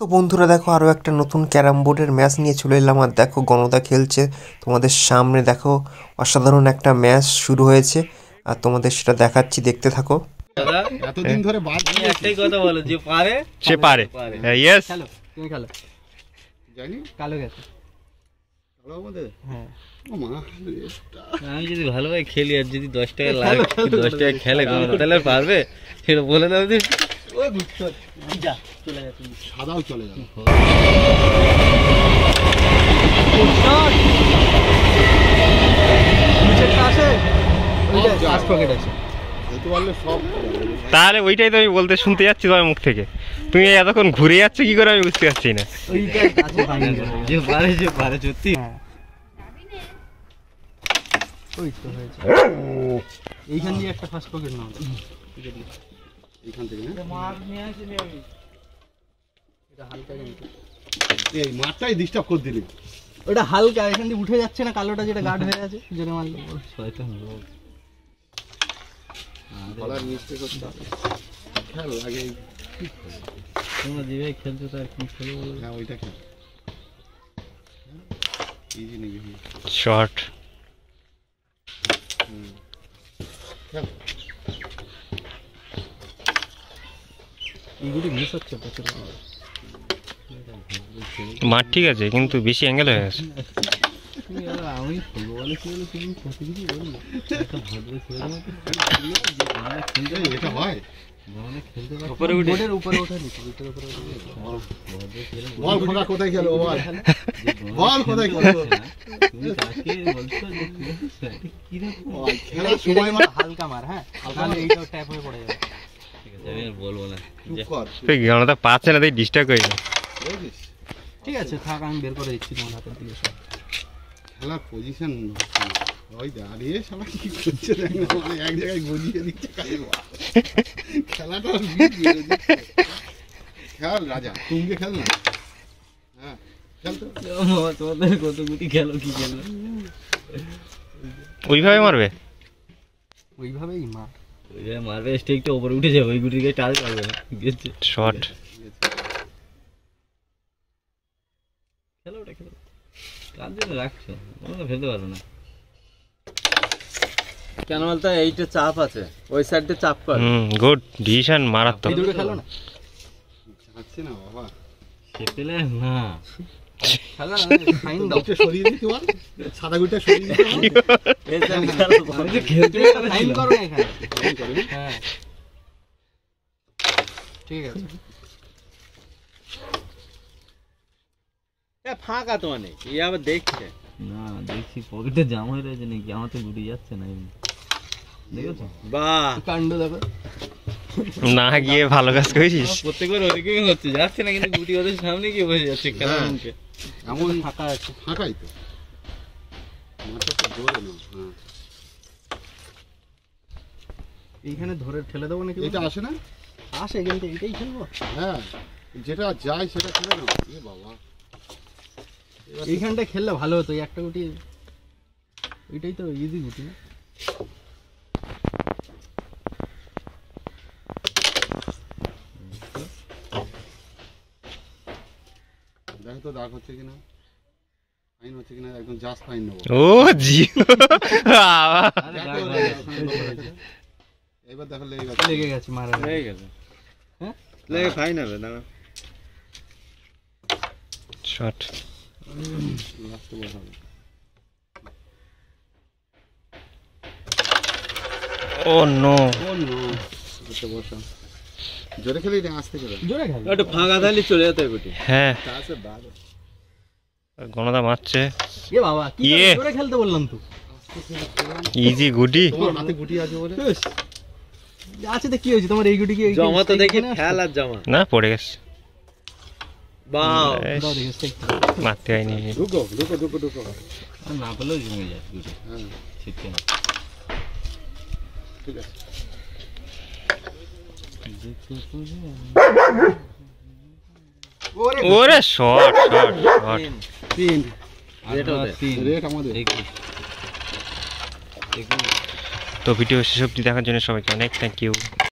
তো বন্ধুরা দেখো আরও একটা নতুন ক্যারাম বোর্ডের ম্যাচ নিয়ে চলে এলাম। আর দেখো গণদা খেলছে তোমাদের সামনে। দেখো অসাধারণ একটা ম্যাচ শুরু হয়েছে আর তোমাদের সেটা দেখাচ্ছি, দেখতে থাকো। এতদিন ধরে একটাই কথা বলো, যে পারে সে পারে। ইয়েস, খেলো, তুমি খেলো। জানি কালো গেছে। কালো আমাদের হ্যাঁ, ও মা আমি যদি ভালোভাবে খেলি আর যদি 10 টাকা লাগে, 10 টাকা খেলে তাহলে পারবে সেটা বলে দাও। যে ওই ঘুরছো যা চলে যা, তুমি সাদাও চলে যাবে। তাহলে ওইটাই তো আমি বলতে শুনতে যাচ্ছি তোমার মুখ থেকে। তুমি এতক্ষণ ঘুরে যাচ্ছ কি করে আমি বুঝতে পারছি না। যে পারে যে পারে সত্যি। ওই তো হয়েছে, এইখান দিয়ে একটা ফার্স্ট পকেট নাও। এইখান থেকে মার নিয়ে আসিনি আমি, এটা হালকা কিন্তু এই মাঠটাই ডিস্টার্ব করে দিলি। ওটা হালকা এখান দিয়ে উঠে যাচ্ছে না, কালোটা যেটা গার্ড হয়ে আছে জোরে মারলে শয়তান লোক। গলার মিস্টেক হচ্ছে। খেল আগে তোমরা যেভাবে খেলছো তা এখন খেলো। হ্যাঁ ওইটা খেল, ইজি নিবি শর্ট খেল। এইগুলি মিস হচ্ছে প্রচুর। মাঠ ঠিক আছে কিন্তু বেশি অ্যাঙ্গেল হয়ে গেছে। আমি ফুটবলে কি হলো তুমি কত কিছু বলবো, একটা ভদ্র ছেলের মতো এটা হয় খেলতে পারে। উপরে উঠে বোর্ডের উপরে ওঠা নিচে উপরে উপরে বল খোদা কোথায় গেল? বল বল কোথায় গেল? তুমি কাকে বলছো যে কি রকম খেলার সময় মানে হালকা মার। হ্যাঁ, তাহলে এইটাও ট্যাপ হয়ে পড়ে যাবে। ঠিক আছে, আমি আর বলবো না। চুপ কর। তুই গণতা পাচ্ছে না, তাই ডিস্টার্ব করি না। বুঝছিস? ঠিক আছে থাক, আমি বের করে দিচ্ছি তোমার হাতের দিকে সব। খেলার পজিশন ওই দাঁড়িয়ে সবাই কি করছে দেখ না, মানে এক জায়গায় গজিয়ে দিচ্ছে কাজে। খেলাটা খেল রাজা, তুমি খেল না। হ্যাঁ খেল তো। তোমাদের কত গুটি খেলো, কি খেলো? ওইভাবে মারবে, ওইভাবেই মার, ওইভাবে মারবে। স্টেকটা উপরে উঠে যাবে, ওই গুটিকে টাচ করবে না। শর্ট খেলো, ওটা খেলো। কার জন্য রাখছো? ওটা ফেলতে পারবে না কেন বলতো? এইটা চাপ আছে, ওই সাইডে চাপ কর। গুড ডিসিশন, মারাত্মক। এই দুটো খেলো না, যাচ্ছে না বাবা। সে পেলে না খেলা না, ফাইন দাও। গুটিটা সরিয়ে দিতে বল, সাদা গুটিটা সরিয়ে দিতে বল। এই সাইড খেলো, আমি খেলতে ফাইন করো না এখানে। ফাইন করবি? হ্যাঁ ঠিক আছে। ফাঁকা তো অনেক, এই আবার দেখছে না। দেখছি পকেটে জাম হয়ে রয়েছে নাকি, আমার তো গুটি যাচ্ছে না। দেখেছো বাহ, কাণ্ড দেখো। না গিয়ে ভালো কাজ করেছিস। প্রত্যেকবার ওদিকেই হচ্ছে, যাচ্ছে না কিন্তু গুটি ওদের সামনে গিয়ে বসে যাচ্ছে। খেলার মুখে এমন ফাঁকা আছে, ফাঁকাই তো মাঠটা তো জোরে না। হ্যাঁ এইখানে ধরে ঠেলে দেবো নাকি? এটা আসে না? আসে কিন্তু এইটাই খেলবো। হ্যাঁ যেটা যায় সেটা খেলে না। এ বাবা, এইখানটা খেললে ভালো হতো। একটা গুটি, ওইটাই তো ইজি গুটি না? দেখো তো দাগ হচ্ছে কিনা, ফাইন হচ্ছে কিনা। একদম জাস্ট ফাইন নেবো। ও জিও এবার দেখো লেগে লেগে গেছে, মারা লেগে গেছে। হ্যাঁ লেগে ফাইন হবে না। শর্ট লাস্টে বসাবো। ও নো, এটা বসা জোরে খেলি না আস্তে করে? জোরে খেল, একটু ফাঁকা থাকলে চলে যেত গুটি। হ্যাঁ তাছে বাদ গণদা মারছে। এ বাবা কি জোরে খেলতে বললাম তো। ইজি গুটি। তোমার হাতে গুটি আছে বলে আছে তো কি হয়েছে তোমার? এই গুটি কি জমা তো দেখি খেল আর জমা না পড়ে গেছে। বাহ, মারতে হয়নি। ঢুকো ঢুকো ঢুকো ঢুকো। না পেলেও জমে যায় গুটি। হ্যাঁ ছিটকে না, ঠিক আছে। ওরে শর্ট শর্ট শর্ট। তিন রেট আমাদের। তো ভিডিও শেষ অবধি দেখার জন্য সবাইকে অনেক থ্যাংক ইউ।